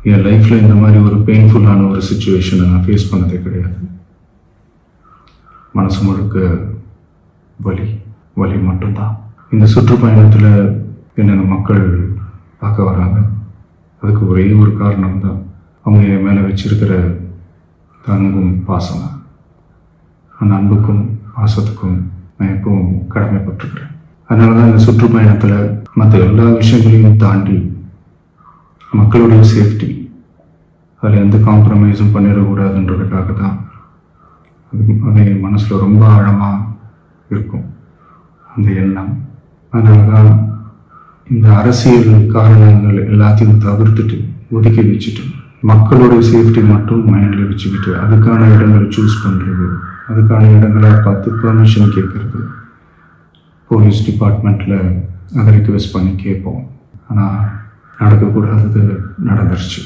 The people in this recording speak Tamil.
என் லைஃப்பில் இந்த மாதிரி ஒரு பெயின்ஃபுல்லான ஒரு சுச்சுவேஷனை நான் ஃபேஸ் பண்ணதே கிடையாது. மனசு முழுக்க வலி வலி மட்டும்தான். இந்த சுற்றுப்பயணத்தில் என்னென்ன மக்கள் பார்க்க வராங்க, அதுக்கு ஒரே ஒரு காரணம் தான், அவங்க என் மேலே வச்சிருக்கிற அன்பும் பாசம். அந்த அன்புக்கும் பாசத்துக்கும் நான் எப்பவும் கடமைப்பட்டிருக்கிறேன். அதனால தான் இந்த சுற்றுப்பயணத்தில் மற்ற எல்லா விஷயங்களையும் தாண்டி மக்களுடைய சேஃப்டி, அதில் எந்த காம்ப்ரமைஸும் பண்ணிடக்கூடாதுன்றதுக்காக தான் அது என் மனசில் ரொம்ப ஆழமாக இருக்கும் அந்த எண்ணம். அதனால தான் இந்த அரசியல் காரணங்கள் எல்லாத்தையும் தவிர்த்துட்டு ஒதுக்கி வச்சுட்டு மக்களுடைய சேஃப்டி மட்டும் மைண்டில் வச்சுக்கிட்டு அதுக்கான இடங்களை சூஸ் பண்ணுறது, அதுக்கான இடங்களை பார்த்து பெர்மிஷன் கேட்குறது, போலீஸ் டிபார்ட்மெண்ட்டில் அதை ரிக்வெஸ்ட் பண்ணி கேட்போம். ஆனால் நடக்கக்கூடாதது நடந்துருச்சு.